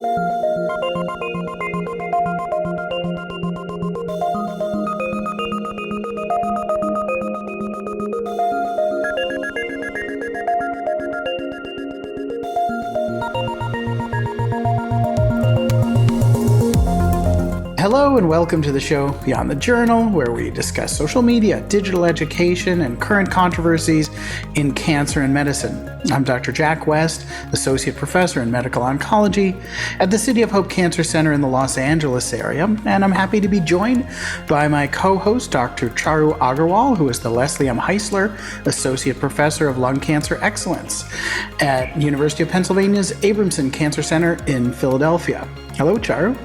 Hello and welcome to the show Beyond the Journal, where we discuss social media, digital education, and current controversies in cancer and medicine. I'm Dr. Jack West, Associate Professor in Medical Oncology at the City of Hope Cancer Center in the Los Angeles area, and I'm happy to be joined by my co-host, Dr. Charu Agarwal, who is the Leslie M. Heisler Associate Professor of Lung Cancer Excellence at University of Pennsylvania's Abramson Cancer Center in Philadelphia. Hello, Charu.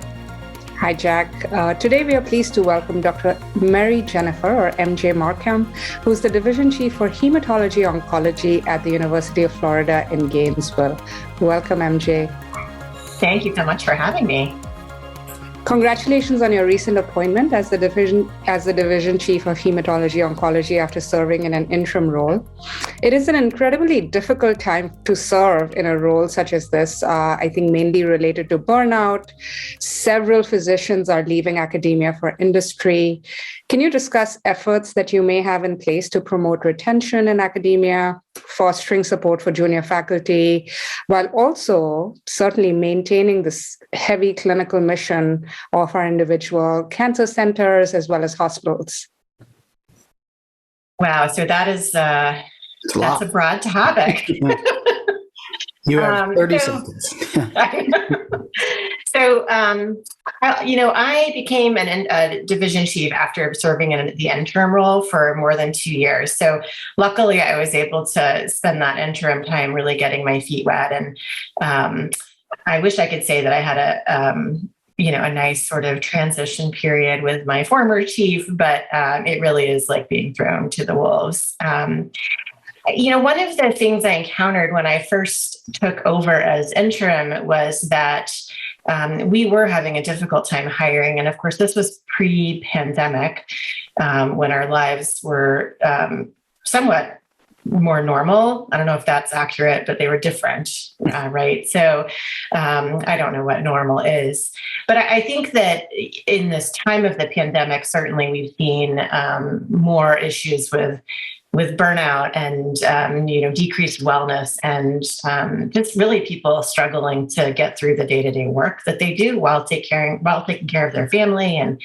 Hi, Jack. Today we are pleased to welcome Dr. Mary Jennifer, or MJ Markham, who's the Division Chief for Hematology Oncology at the University of Florida in Gainesville. Welcome, MJ. Thank you so much for having me. Congratulations on your recent appointment as the Division Chief of Hematology Oncology after serving in an interim role. It is an incredibly difficult time to serve in a role such as this, I think mainly related to burnout. Several physicians are leaving academia for industry. Can you discuss efforts that you may have in place to promote retention in academia, fostering support for junior faculty, while also certainly maintaining this heavy clinical mission of our individual cancer centers as well as hospitals? Wow, so that's a broad topic. You have 30 seconds. I became a division chief after serving in the interim role for more than 2 years. So luckily, I was able to spend that interim time really getting my feet wet. And I wish I could say that I had a nice sort of transition period with my former chief, but it really is like being thrown to the wolves. One of the things I encountered when I first took over as interim was that we were having a difficult time hiring. And of course, this was pre-pandemic, when our lives were somewhat more normal. I don't know if that's accurate, but they were different, right? So I don't know what normal is. But I think that in this time of the pandemic, certainly we've seen more issues with burnout and decreased wellness and just really people struggling to get through the day-to-day work that they do while taking care of their family and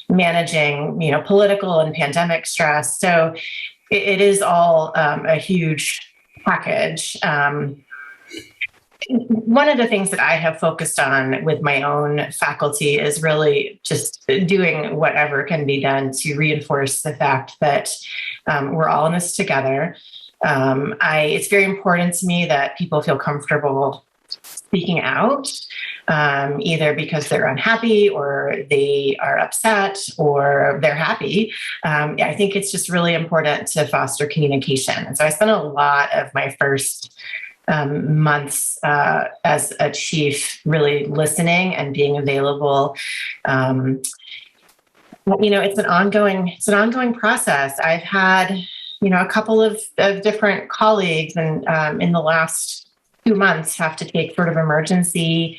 managing political and pandemic stress. So it is all a huge package. One of the things that I have focused on with my own faculty is really just doing whatever can be done to reinforce the fact that we're all in this together. It's very important to me that people feel comfortable speaking out, either because they're unhappy or they are upset or they're happy. I think it's just really important to foster communication. And so I spent a lot of my first months as a chief really listening and being available. It's an ongoing process. I've had, a couple of different colleagues and in the last 2 months have to take sort of emergency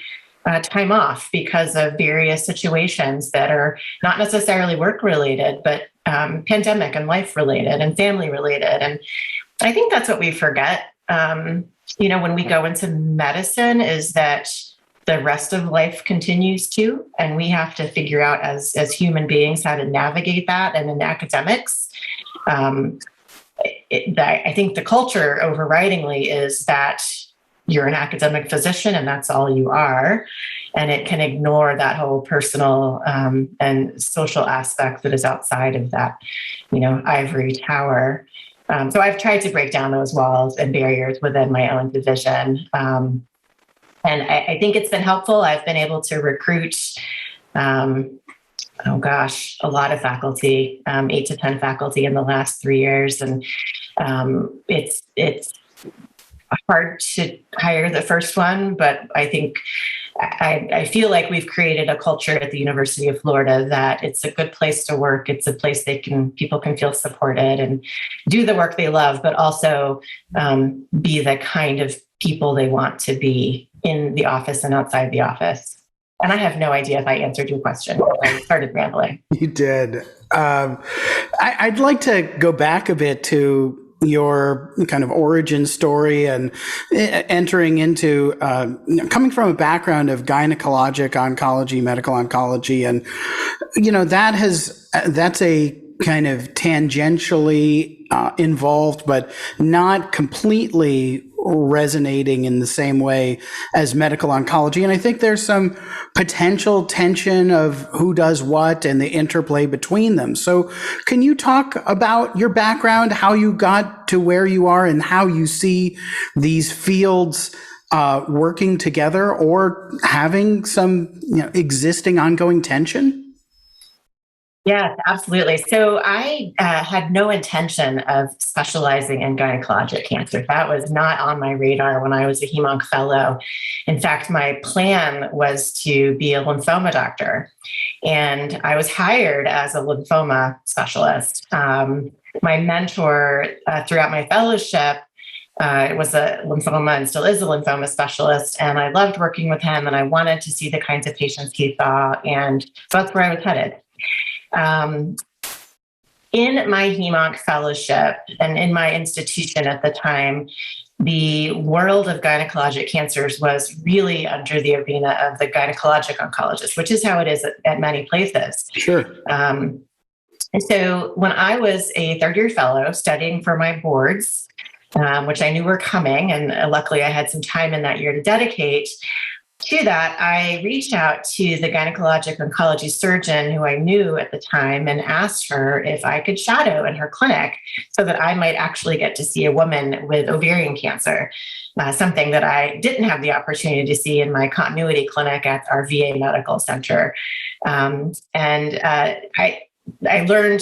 time off because of various situations that are not necessarily work related, but pandemic and life related and family related. And I think that's what we forget, when we go into medicine, is that the rest of life continues too. And we have to figure out as human beings how to navigate that. And in academics, I think the culture overridingly is that you're an academic physician and that's all you are. And it can ignore that whole personal and social aspect that is outside of that, ivory tower. So I've tried to break down those walls and barriers within my own division. And I think it's been helpful. I've been able to recruit, a lot of faculty, 8 to 10 faculty in the last 3 years. And it's hard to hire the first one, but I think I feel like we've created a culture at the University of Florida that it's a good place to work. It's a place people can feel supported and do the work they love, but also be the kind of people they want to be in the office and outside the office. And I have no idea if I answered your question. I started rambling. You did. I'd like to go back a bit to your kind of origin story and entering into coming from a background of gynecologic oncology, medical oncology, and that's a kind of tangentially involved, but not completely resonating in the same way as medical oncology. And I think there's some potential tension of who does what and the interplay between them. So can you talk about your background, how you got to where you are, and how you see these fields working together or having some existing ongoing tension? Yes, absolutely. So I had no intention of specializing in gynecologic cancer. That was not on my radar when I was a hem-onc fellow. In fact, my plan was to be a lymphoma doctor, and I was hired as a lymphoma specialist. My mentor throughout my fellowship was a lymphoma and still is a lymphoma specialist, and I loved working with him, and I wanted to see the kinds of patients he saw, and so that's where I was headed. In my hem-onc fellowship and in my institution at the time, the world of gynecologic cancers was really under the arena of the gynecologic oncologist, which is how it is at many places. Sure. And so when I was a third-year fellow studying for my boards, which I knew were coming, and luckily I had some time in that year to dedicate to that, I reached out to the gynecologic oncology surgeon who I knew at the time and asked her if I could shadow in her clinic so that I might actually get to see a woman with ovarian cancer, something that I didn't have the opportunity to see in my continuity clinic at our VA medical center. I learned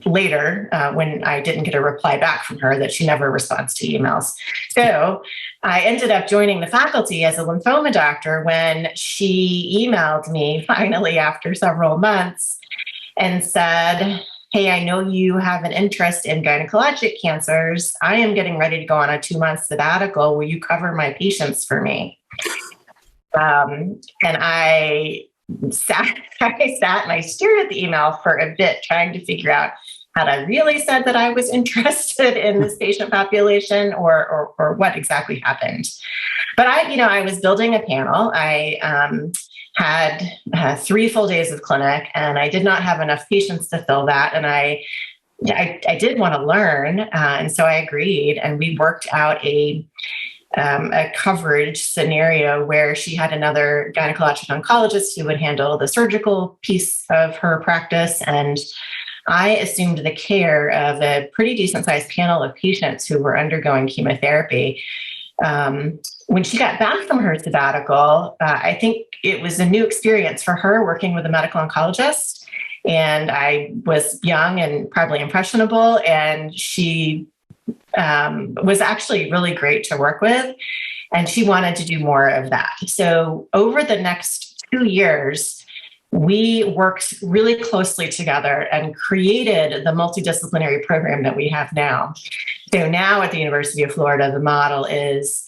later when I didn't get a reply back from her that she never responds to emails. So I ended up joining the faculty as a lymphoma doctor when she emailed me finally after several months and said, "Hey, I know you have an interest in gynecologic cancers. I am getting ready to go on a 2-month sabbatical. Will you cover my patients for me?" And I sat and I stared at the email for a bit, trying to figure out had I really said that I was interested in this patient population or what exactly happened. But I was building a panel. I had 3 full days of clinic, and I did not have enough patients to fill that. And I did want to learn, and so I agreed. And we worked out a coverage scenario where she had another gynecologic oncologist who would handle the surgical piece of her practice, and I assumed the care of a pretty decent sized panel of patients who were undergoing chemotherapy. When she got back from her sabbatical, I think it was a new experience for her working with a medical oncologist, and I was young and probably impressionable, and she was actually really great to work with, and she wanted to do more of that. So over the next 2 years, we worked really closely together and created the multidisciplinary program that we have now. So now at the University of Florida, the model is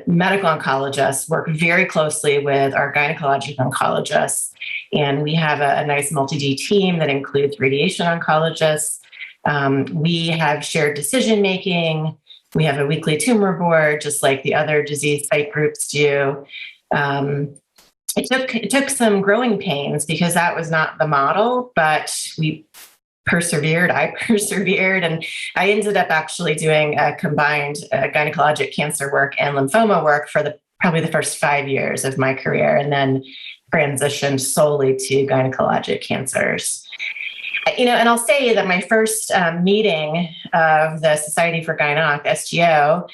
medical oncologists work very closely with our gynecologic oncologists, and we have a nice multi-D team that includes radiation oncologists. We have shared decision-making. We have a weekly tumor board, just like the other disease site groups do. It took some growing pains because that was not the model, but we persevered. I persevered, and I ended up actually doing a combined gynecologic cancer work and lymphoma work for probably the first 5 years of my career, and then transitioned solely to gynecologic cancers. And I'll say that my first meeting of the Society for Gyn-Onc, SGO,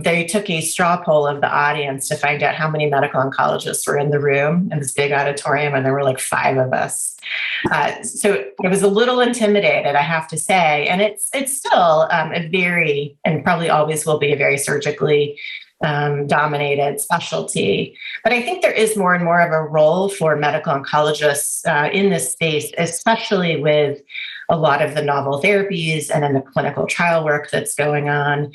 they took a straw poll of the audience to find out how many medical oncologists were in the room in this big auditorium, and there were like 5 of us. So I was a little intimidated, I have to say, and it's still a very, and probably always will be, a very surgically dominated specialty. But I think there is more and more of a role for medical oncologists in this space, especially with a lot of the novel therapies and then the clinical trial work that's going on.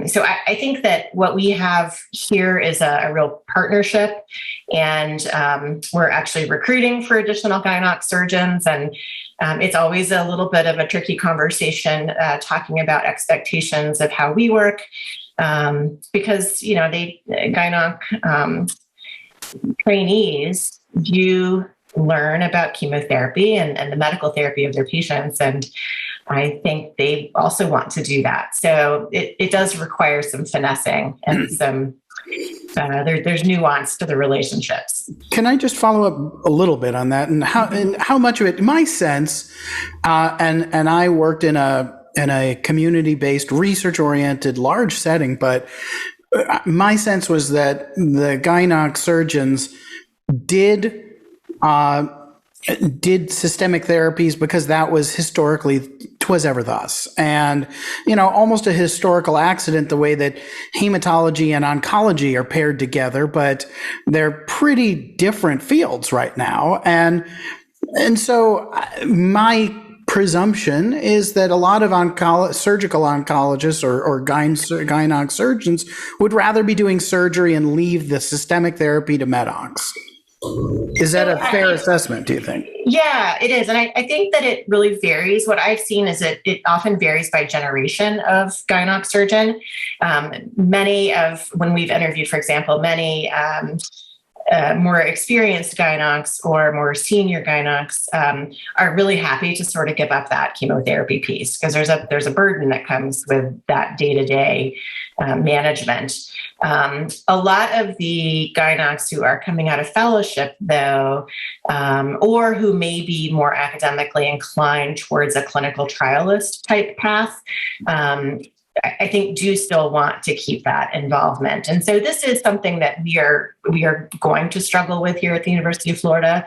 So I think that what we have here is a real partnership, and we're actually recruiting for additional gynoc surgeons, and it's always a little bit of a tricky conversation talking about expectations of how we work, because gynoc trainees do learn about chemotherapy and the medical therapy of their patients, and I think they also want to do that. So it does require some finessing and some. There's nuance to the relationships. Can I just follow up a little bit on that, and how much of it? My sense, and I worked in a community-based, research-oriented, large setting, but my sense was that the gynoc surgeons did systemic therapies because that was historically, 'twas ever thus. And, almost a historical accident, the way that hematology and oncology are paired together, but they're pretty different fields right now. And so my presumption is that a lot of surgical oncologists or gynoc surgeons would rather be doing surgery and leave the systemic therapy to medocs. Is that a fair assessment, do you think? Yeah, it is. And I think that it really varies. What I've seen is it often varies by generation of gynoc surgeon. When we've interviewed, for example, many more experienced gynocs or more senior gynocs are really happy to sort of give up that chemotherapy piece, because there's a burden that comes with that day-to-day management. A lot of the gynocs who are coming out of fellowship, though, or who may be more academically inclined towards a clinical trialist type path, I think do still want to keep that involvement. And so this is something that we are going to struggle with here at the University of Florida,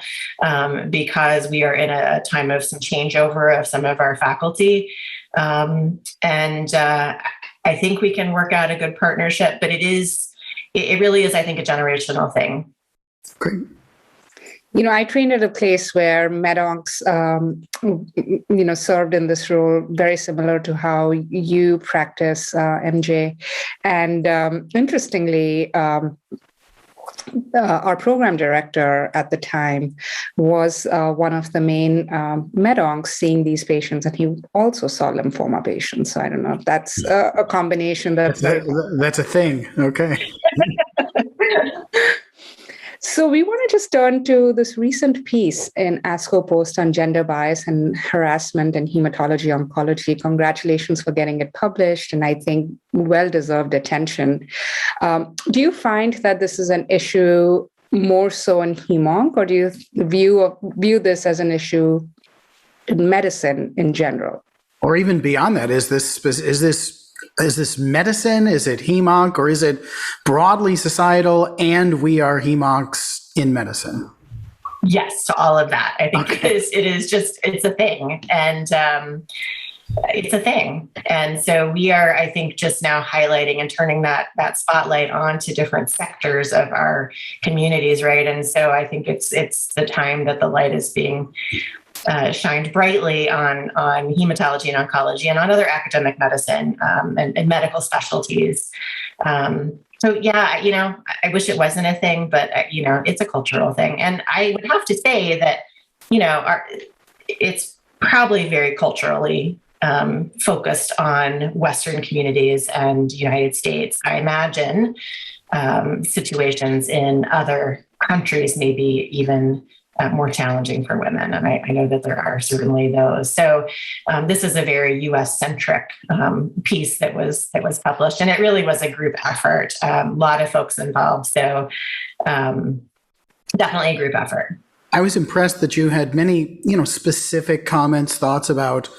because we are in a time of some changeover of some of our faculty. I think we can work out a good partnership, but it really is, I think, a generational thing. Great. I trained at a place where medocs, served in this role, very similar to how you practice, MJ. And interestingly, our program director at the time was one of the main medocs seeing these patients, and he also saw lymphoma patients. So I don't know if that's a combination. That's a thing. Okay. So we want to just turn to this recent piece in ASCO Post on gender bias and harassment in hematology oncology. Congratulations for getting it published, and I think well-deserved attention. Do you find that this is an issue more so in hemonc, or do you view this as an issue in medicine in general? Or even beyond that, is this medicine? Is it hemonc, or is it broadly societal and we are hemoncs in medicine? Yes, to all of that. I think it's a thing. And it's a thing. And so we are, I think, just now highlighting and turning that spotlight on to different sectors of our communities, right? And so I think it's the time that the light is being shined brightly on hematology and oncology and on other academic medicine and medical specialties. So yeah, I wish it wasn't a thing, but it's a cultural thing. And I would have to say that, it's probably very culturally focused on Western communities and United States. I imagine situations in other countries maybe even more challenging for women. And I know that there are certainly those. So this is a very US-centric piece that was published, and it really was a group effort, a lot of folks involved. So definitely a group effort. I was impressed that you had many, specific comments, thoughts about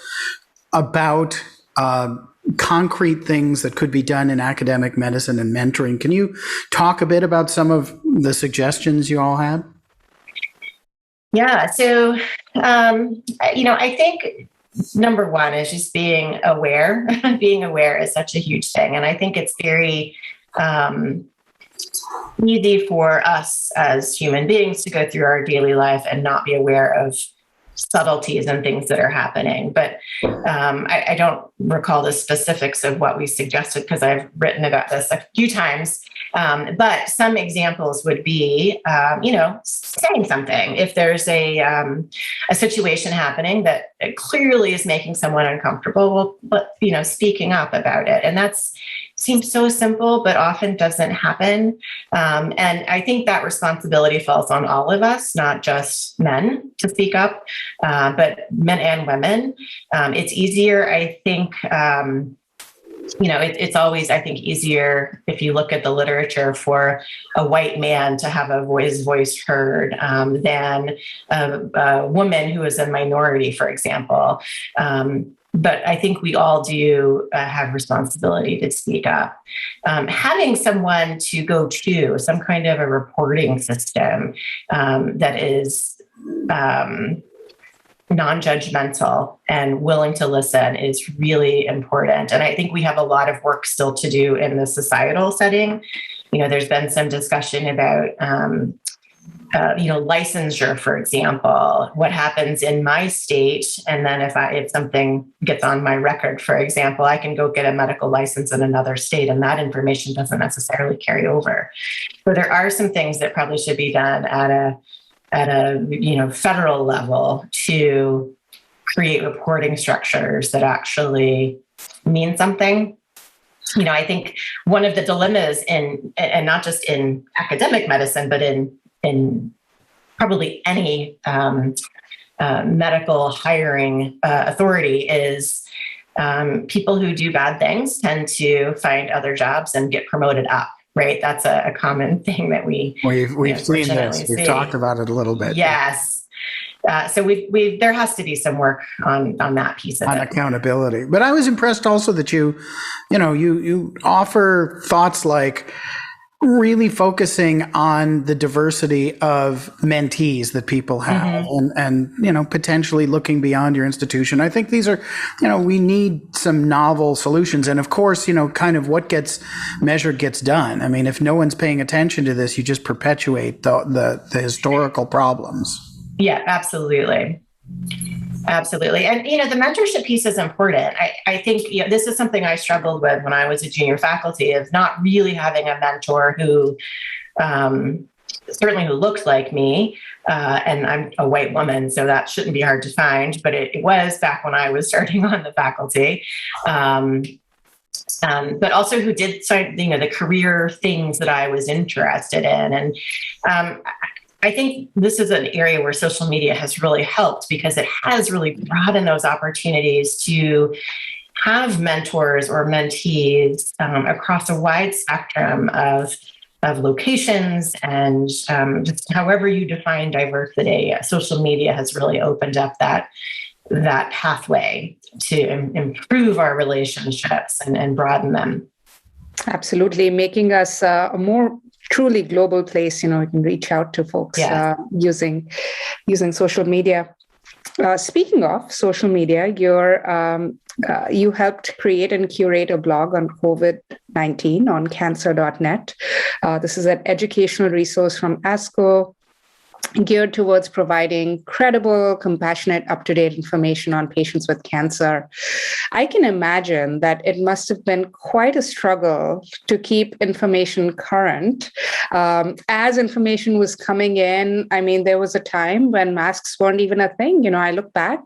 concrete things that could be done in academic medicine and mentoring. Can you talk a bit about some of the suggestions you all had? Yeah. So, I think number one is just being aware. Being aware is such a huge thing. And I think it's very easy for us as human beings to go through our daily life and not be aware of subtleties and things that are happening. But I don't recall the specifics of what we suggested because I've written about this a few times. But some examples would be, saying something. If there's a situation happening that clearly is making someone uncomfortable, but speaking up about it. And that's seems so simple, but often doesn't happen. And I think that responsibility falls on all of us, not just men to speak up, but men and women. It's easier, I think, it's always, I think, easier if you look at the literature for a white man to have his voice heard than a woman who is a minority, for example. But I think we all do have responsibility to speak up. Having someone to go to, some kind of a reporting system that is non-judgmental and willing to listen is really important. And I think we have a lot of work still to do in the societal setting. There's been some discussion about licensure, for example, what happens in my state. And then if something gets on my record, for example, I can go get a medical license in another state and that information doesn't necessarily carry over. So there are some things that probably should be done at a federal level to create reporting structures that actually mean something. I think one of the dilemmas and not just in academic medicine, but in probably any medical hiring authority is people who do bad things tend to find other jobs and get promoted up, right? That's a common thing that we've seen this. We've talked about it a little bit. Yes. So there has to be some work on that piece of it. Accountability. But I was impressed also that you offer thoughts like really focusing on the diversity of mentees that people have and potentially looking beyond your institution. I think these are, we need some novel solutions. And of course, kind of what gets measured gets done. I mean, if no one's paying attention to this, you just perpetuate the historical problems. Yeah, absolutely. Absolutely. And, the mentorship piece is important. I think, this is something I struggled with when I was a junior faculty, of not really having a mentor who certainly who looked like me. And I'm a white woman, so that shouldn't be hard to find, but it was back when I was starting on the faculty. But also who did the career things that I was interested in. And I think this is an area where social media has really helped because it has really broadened those opportunities to have mentors or mentees across a wide spectrum of locations and just however you define diversity. Social media has really opened up that pathway to improve our relationships and broaden them. Absolutely, making us a more truly global place. We can reach out to folks using social media. Speaking of social media, you helped create and curate a blog on COVID-19 on cancer.net. This is an educational resource from ASCO, geared towards providing credible, compassionate, up-to-date information on patients with cancer. I can imagine that it must have been quite a struggle to keep information current. As information was coming in, I mean, there was a time when masks weren't even a thing. I look back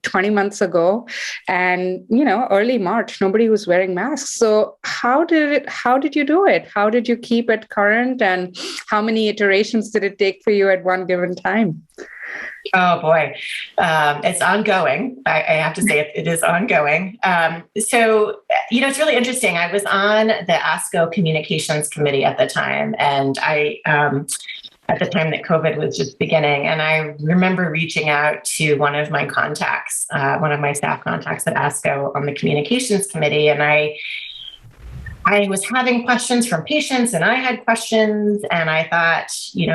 20 months ago and, early March, nobody was wearing masks. So how did you do it? How did you keep it current? And how many iterations did it take for you at one given time? Oh boy, it's ongoing. I have to say it is ongoing. So, it's really interesting. I was on the ASCO communications committee at the time, and at the time that COVID was just beginning. And I remember reaching out to one of my contacts, one of my staff contacts at ASCO on the communications committee, and I was having questions from patients and I had questions, and I thought,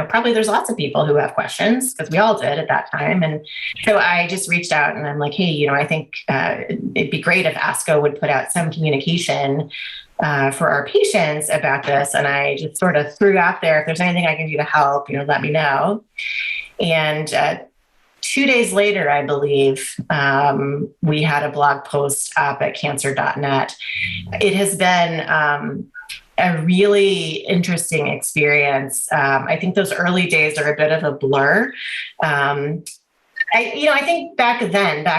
probably there's lots of people who have questions because we all did at that time. And so I just reached out and I'm like, hey, I think it'd be great if ASCO would put out some communication for our patients about this. And I just sort of threw out there, if there's anything I can do to help, let me know. And 2 days later, I believe, we had a blog post up at cancer.net. It has been a really interesting experience. I think those early days are a bit of a blur. I think back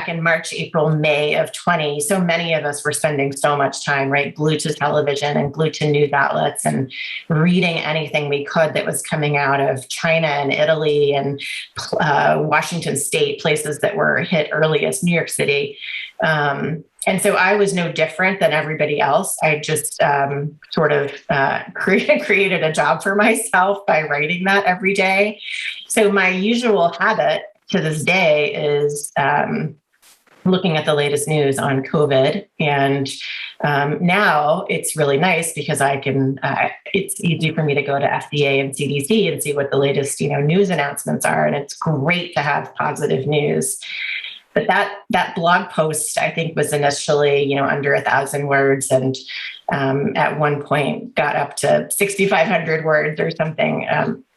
in March, April, May of 20, so many of us were spending so much time, right, glued to television and glued to news outlets and reading anything we could that was coming out of China and Italy and Washington State, places that were hit earliest, New York City. And so I was no different than everybody else. I just created a job for myself by writing that every day. So my usual habit to this day is looking at the latest news on COVID. And now it's really nice because I can, it's easy for me to go to FDA and CDC and see what the latest, news announcements are. And it's great to have positive news. But that blog post, I think, was initially, under 1,000 words, and at one point got up to 6,500 words or something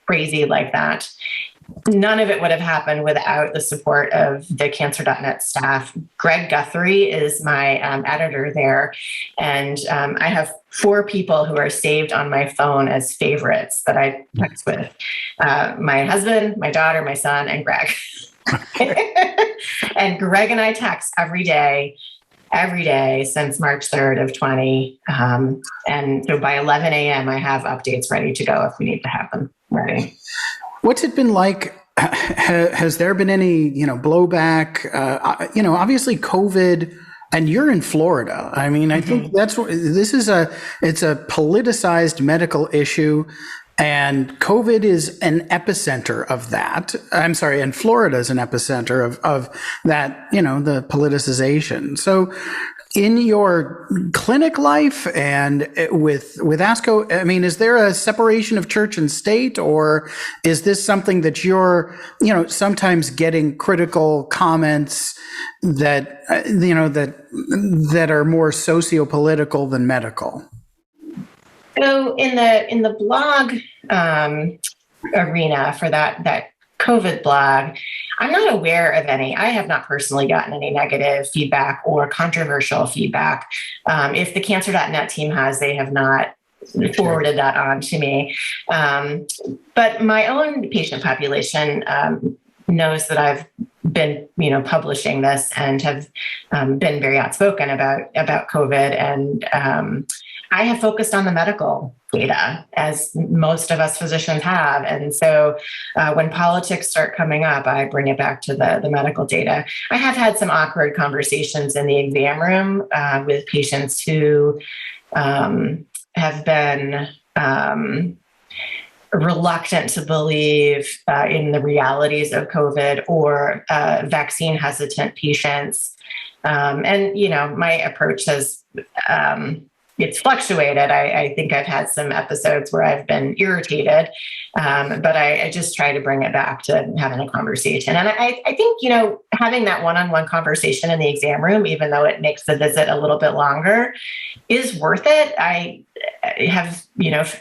crazy like that. None of it would have happened without the support of the cancer.net staff. Greg Guthrie is my editor there. And I have 4 people who are saved on my phone as favorites that I text with. My husband, my daughter, my son, and Greg. And Greg and I text every day since March 3rd of 20. And so by 11 a.m., I have updates ready to go if we need to have them ready. What's it been like? Has there been any, blowback? Obviously COVID, and you're in Florida. I mean, I think it's a politicized medical issue, and COVID is an epicenter of that. I'm sorry, and Florida is an epicenter of that, the politicization. So in your clinic life and with ASCO, I mean, is there a separation of church and state, or is this something that you're, sometimes getting critical comments that, that are more socio-political than medical? So in the blog arena for that COVID blog, I'm not aware of any. I have not personally gotten any negative feedback or controversial feedback. If the cancer.net team has, they have not forwarded that on to me. But my own patient population knows that I've been, publishing this and have been very outspoken about COVID. And I have focused on the medical data, as most of us physicians have. And so when politics start coming up, I bring it back to the medical data. I have had some awkward conversations in the exam room with patients who have been reluctant to believe in the realities of COVID, or vaccine hesitant patients. And, my approach has, it's fluctuated. I think I've had some episodes where I've been irritated, but I just try to bring it back to having a conversation. And I think, having that one-on-one conversation in the exam room, even though it makes the visit a little bit longer, is worth it. I have,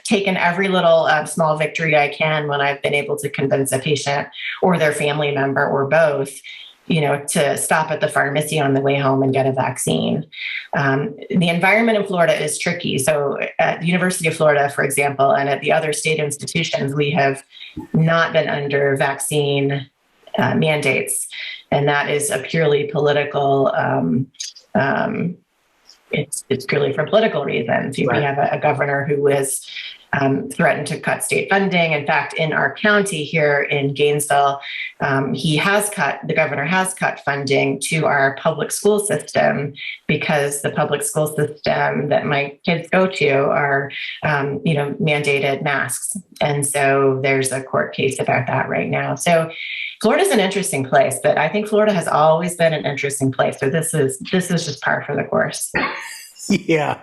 taken every little small victory I can when I've been able to convince a patient or their family member or both, to stop at the pharmacy on the way home and get a vaccine. The environment in Florida is tricky. So at the University of Florida, for example, and at the other state institutions, we have not been under vaccine mandates. And that is a purely political, it's purely for political reasons. Right. We have a governor who is threatened to cut state funding. In fact, in our county here in Gainesville, the governor has cut funding to our public school system because the public school system that my kids go to are, mandated masks. And so there's a court case about that right now. So Florida's an interesting place, but I think Florida has always been an interesting place. So this is just par for the course. Yeah.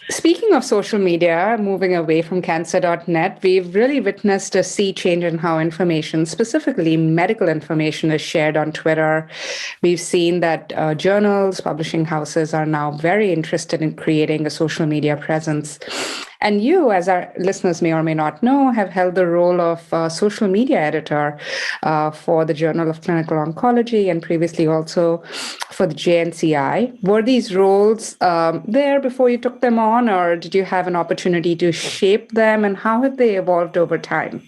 Speaking of social media, moving away from cancer.net, we've really witnessed a sea change in how information, specifically medical information, is shared on Twitter. We've seen that journals, publishing houses are now very interested in creating a social media presence. And you, as our listeners may or may not know, have held the role of social media editor for the Journal of Clinical Oncology and previously also for the JNCI. Were these roles there before you took them on, or did you have an opportunity to shape them, and how have they evolved over time?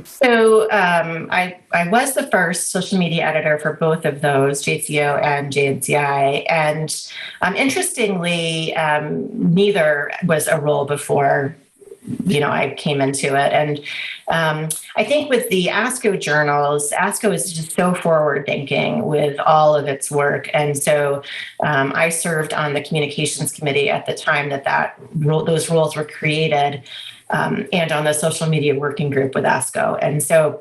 So I was the first social media editor for both of those, JCO and JNCI. And interestingly, neither was a role before, I came into it. And I think with the ASCO journals, ASCO is just so forward thinking with all of its work. And so I served on the communications committee at the time those roles were created, and on the social media working group with ASCO. And so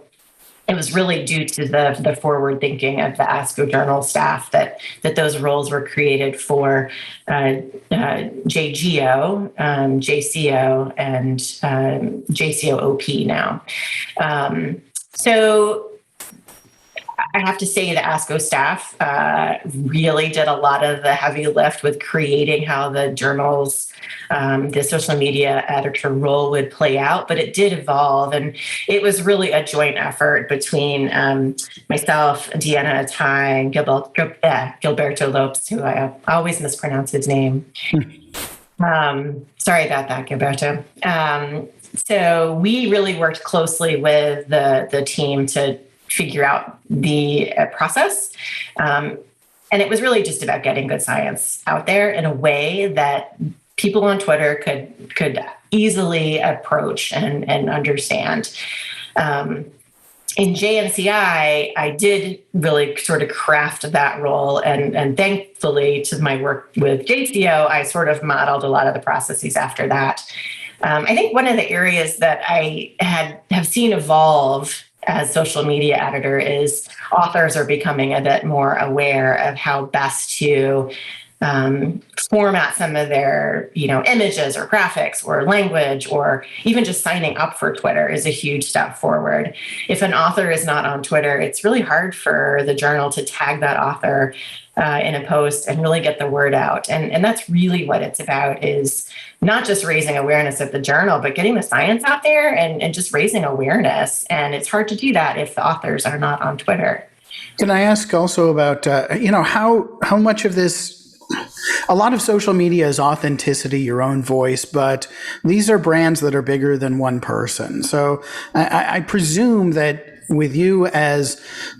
it was really due to the forward thinking of the ASCO journal staff that those roles were created for JGO, JCO, and JCO-OP now. So I have to say the ASCO staff really did a lot of the heavy lift with creating how the journals, the social media editor role would play out, but it did evolve. And it was really a joint effort between myself, Deanna Attai, and Gilberto Lopes, who I always mispronounce his name. Sorry about that, Gilberto. So we really worked closely with the team to figure out the process. And it was really just about getting good science out there in a way that people on Twitter could easily approach and understand. In JNCI, I did really sort of craft that role. And thankfully, to my work with JCO, I sort of modeled a lot of the processes after that. I think one of the areas that I have seen evolve as social media editor is authors are becoming a bit more aware of how best to format some of their, images or graphics or language, or even just signing up for Twitter is a huge step forward. If an author is not on Twitter, it's really hard for the journal to tag that author in a post and really get the word out. And that's really what it's about, is not just raising awareness of the journal, but getting the science out there and just raising awareness. And it's hard to do that if the authors are not on Twitter. Can I ask also about, how much of this, a lot of social media is authenticity, your own voice, but these are brands that are bigger than one person. So I presume that with you as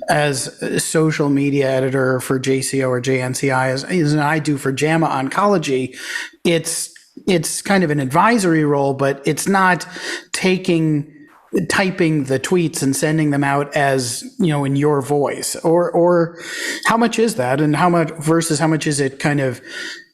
a social media editor for JCO or JNCI, as I do for JAMA Oncology, it's kind of an advisory role, but it's not typing the tweets and sending them out as, in your voice, or how much is that, and how much is it kind of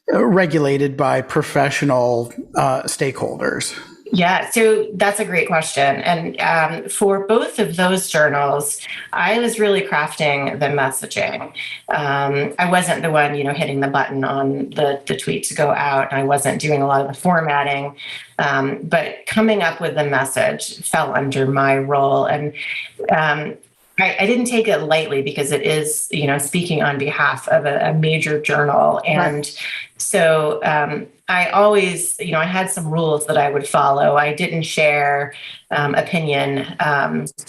regulated by professional stakeholders? Yeah, so that's a great question. And for both of those journals, I was really crafting the messaging. I wasn't the one, hitting the button on the tweet to go out. I wasn't doing a lot of the formatting, but coming up with the message fell under my role. And I didn't take it lightly, because it is, speaking on behalf of a major journal. And right. So I always, I had some rules that I would follow. I didn't share opinion,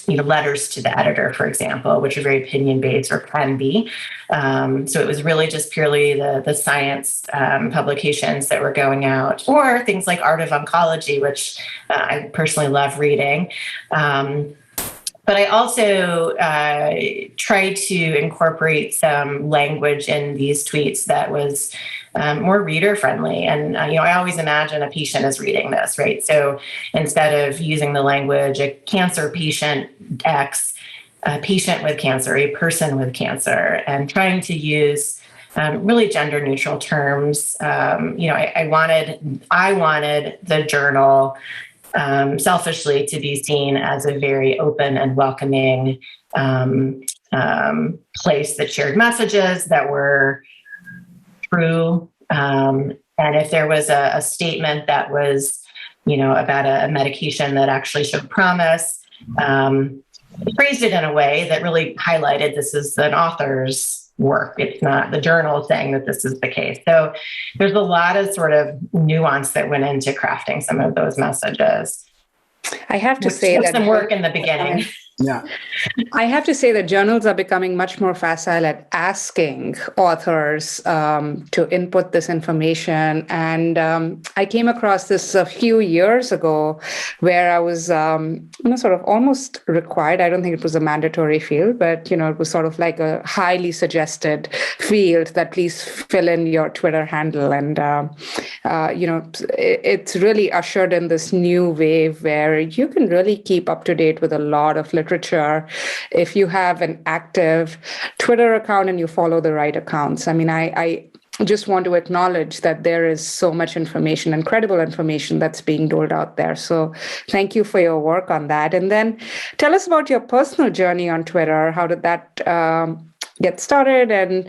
letters to the editor, for example, which are very opinion-based or can be. So it was really just purely the science publications that were going out, or things like Art of Oncology, which I personally love reading. But I also tried to incorporate some language in these tweets that was more reader friendly. And, I always imagine a patient is reading this, right? So instead of using the language, a cancer patient X, a patient with cancer, a person with cancer, and trying to use really gender neutral terms. I wanted the journal selfishly to be seen as a very open and welcoming place that shared messages that were true. And if there was a statement that was, about a medication that actually showed promise, phrased it in a way that really highlighted this is an author's work. It's not the journal saying that this is the case. So there's a lot of sort of nuance that went into crafting some of those messages. I have to say took that some work in the beginning. Yeah. I have to say that journals are becoming much more facile at asking authors to input this information. And I came across this a few years ago where I was sort of almost required. I don't think it was a mandatory field, but, it was sort of like a highly suggested field that please fill in your Twitter handle. And, it's really ushered in this new wave where you can really keep up to date with a lot of literature if you have an active Twitter account and you follow the right accounts. I mean, I just want to acknowledge that there is so much information, incredible information that's being doled out there. So thank you for your work on that. And then tell us about your personal journey on Twitter. How did that get started? And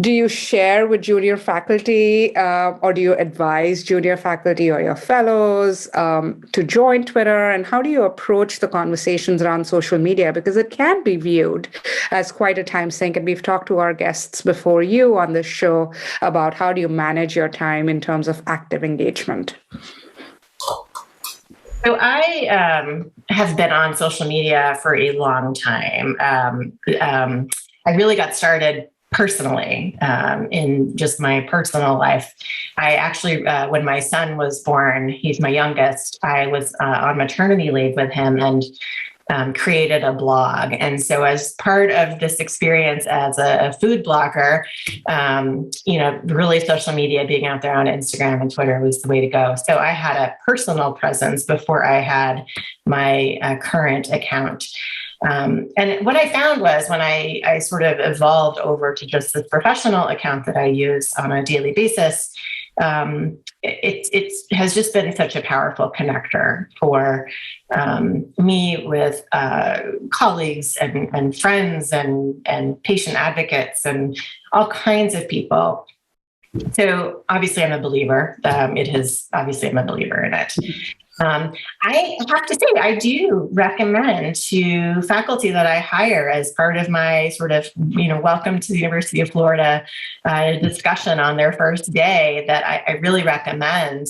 do you share with junior faculty or do you advise junior faculty or your fellows to join Twitter? And how do you approach the conversations around social media? Because it can be viewed as quite a time sink. And we've talked to our guests before you on this show about how do you manage your time in terms of active engagement. So I have been on social media for a long time. I really got started personally in just my personal life. I actually, when my son was born, he's my youngest, I was on maternity leave with him and created a blog. And so as part of this experience as a food blogger, really social media, being out there on Instagram and Twitter was the way to go. So I had a personal presence before I had my current account. And what I found was when I sort of evolved over to just this professional account that I use on a daily basis, it has just been such a powerful connector for me with colleagues and friends and patient advocates and all kinds of people. So obviously I'm a believer. I'm a believer in it. I have to say, I do recommend to faculty that I hire as part of my sort of, welcome to the University of Florida discussion on their first day that I really recommend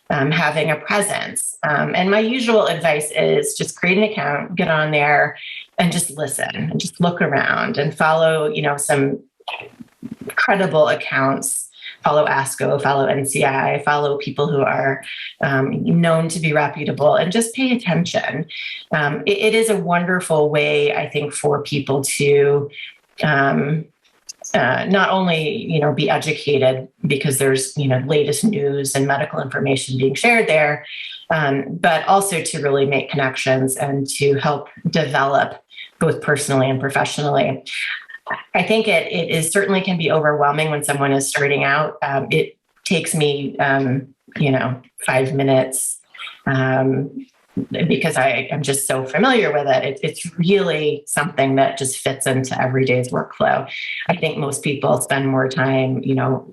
having a presence. And my usual advice is just create an account, get on there and just listen and just look around and follow, some credible accounts. Follow ASCO, follow NCI, follow people who are known to be reputable, and just pay attention. It is a wonderful way, I think, for people to not only, be educated because there's, latest news and medical information being shared there, but also to really make connections and to help develop both personally and professionally. I think it is certainly can be overwhelming when someone is starting out. It takes me, 5 minutes because I am just so familiar with it. It's really something that just fits into everyday's workflow. I think most people spend more time,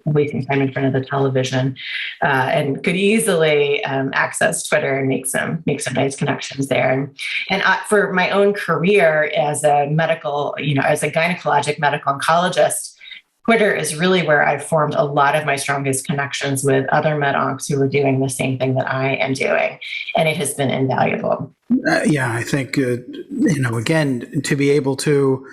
wasting time in front of the television and could easily access Twitter and make some nice connections there. And for my own career as a medical, as a gynecologic medical oncologist, Twitter is really where I've formed a lot of my strongest connections with other med oncs who are doing the same thing that I am doing. And it has been invaluable. I think, again, to be able to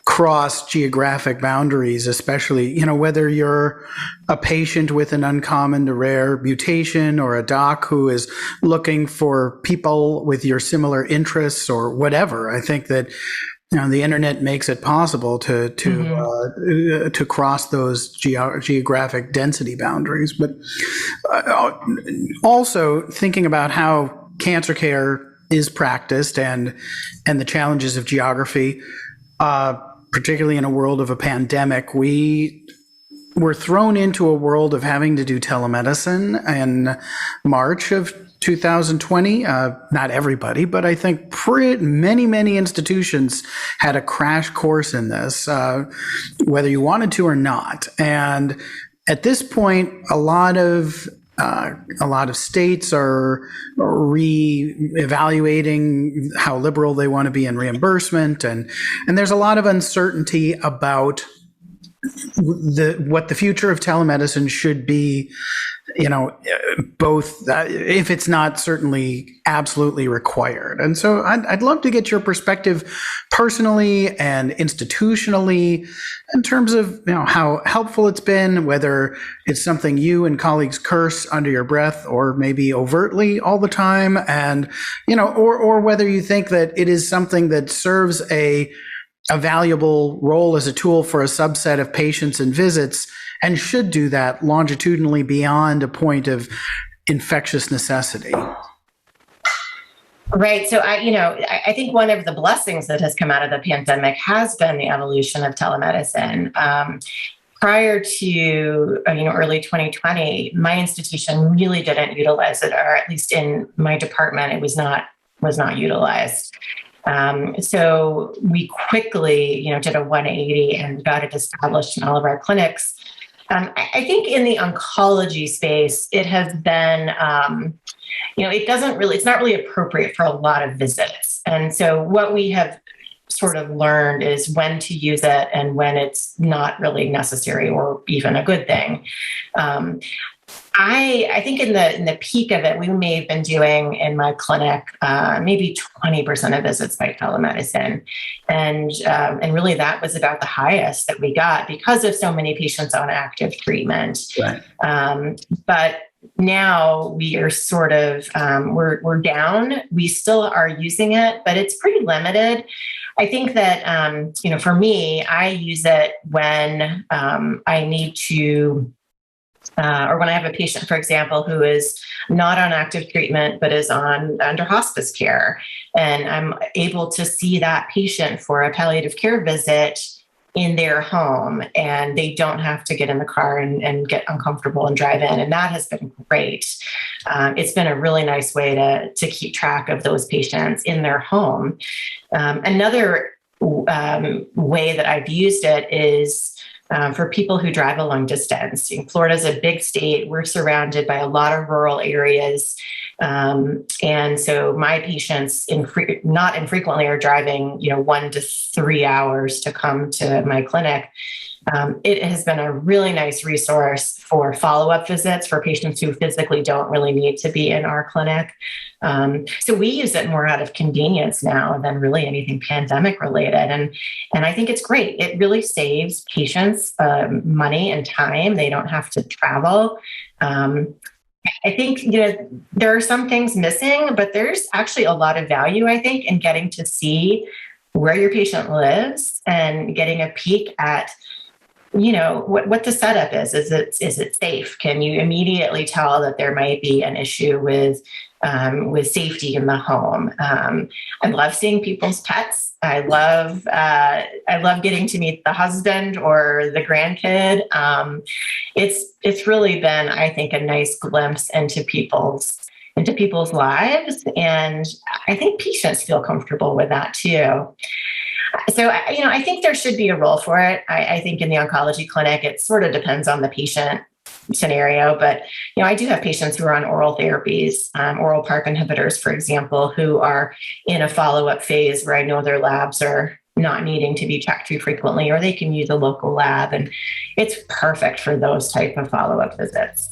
cross geographic boundaries, especially, whether you're a patient with an uncommon to rare mutation or a doc who is looking for people with your similar interests or whatever. I think that the internet makes it possible to cross those geographic density boundaries. But also thinking about how cancer care is practiced and the challenges of geography, particularly in a world of a pandemic, we were thrown into a world of having to do telemedicine in March of 2020. Not everybody, but I think many institutions had a crash course in this, whether you wanted to or not. And at this point, a lot of states are re-evaluating how liberal they want to be in reimbursement, and there's a lot of uncertainty about what the future of telemedicine should be, both if it's not certainly absolutely required. And so I'd love to get your perspective personally and institutionally in terms of how helpful it's been, whether it's something you and colleagues curse under your breath or maybe overtly all the time, and or whether you think that it is something that serves a valuable role as a tool for a subset of patients and visits, and should do that longitudinally beyond a point of infectious necessity. Right. So I think one of the blessings that has come out of the pandemic has been the evolution of telemedicine. Prior to early 2020, my institution really didn't utilize it, or at least in my department, it was not utilized. So we quickly, did a 180 and got it established in all of our clinics. I think in the oncology space, it has been, it's not really appropriate for a lot of visits. And so what we have sort of learned is when to use it and when it's not really necessary or even a good thing. I think in the peak of it, we may have been doing in my clinic maybe 20% of visits by telemedicine, and really that was about the highest that we got because of so many patients on active treatment. Right. But now we are sort of we're down. We still are using it, but it's pretty limited. I think that for me, I use it when I need to. Or when I have a patient, for example, who is not on active treatment, but is under hospice care, and I'm able to see that patient for a palliative care visit in their home, and they don't have to get in the car and get uncomfortable and drive in. And that has been great. It's been a really nice way to keep track of those patients in their home. Another way that I've used it is for people who drive a long distance. Florida is a big state. We're surrounded by a lot of rural areas. And so my patients not infrequently are driving, 1 to 3 hours to come to my clinic. It has been a really nice resource for follow-up visits for patients who physically don't really need to be in our clinic. So we use it more out of convenience now than really anything pandemic related. And I think it's great. It really saves patients money and time. They don't have to travel. I think, there are some things missing, but there's actually a lot of value, I think, in getting to see where your patient lives and getting a peek at what the setup is. Is it safe? Can you immediately tell that there might be an issue with safety in the home? I love seeing people's pets. I love getting to meet the husband or the grandkid. It's really been, I think, a nice glimpse into people's lives, and I think patients feel comfortable with that too. So, I think there should be a role for it. I think in the oncology clinic, it sort of depends on the patient scenario, but, I do have patients who are on oral therapies, oral PARP inhibitors, for example, who are in a follow-up phase where I know their labs are not needing to be checked too frequently, or they can use a local lab, and it's perfect for those type of follow-up visits.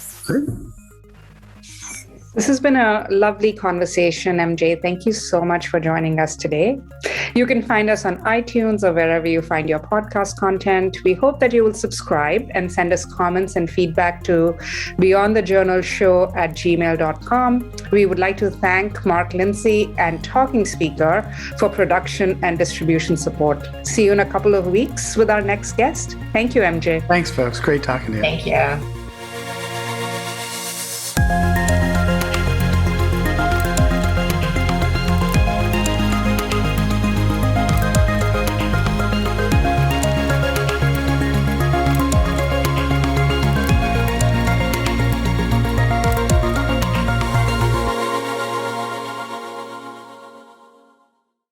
This has been a lovely conversation, MJ. Thank you so much for joining us today. You can find us on iTunes or wherever you find your podcast content. We hope that you will subscribe and send us comments and feedback to beyondthejournalshow@gmail.com. We would like to thank Mark Lindsay and Talking Speaker for production and distribution support. See you in a couple of weeks with our next guest. Thank you, MJ. Thanks, folks. Great talking to you. Thank you.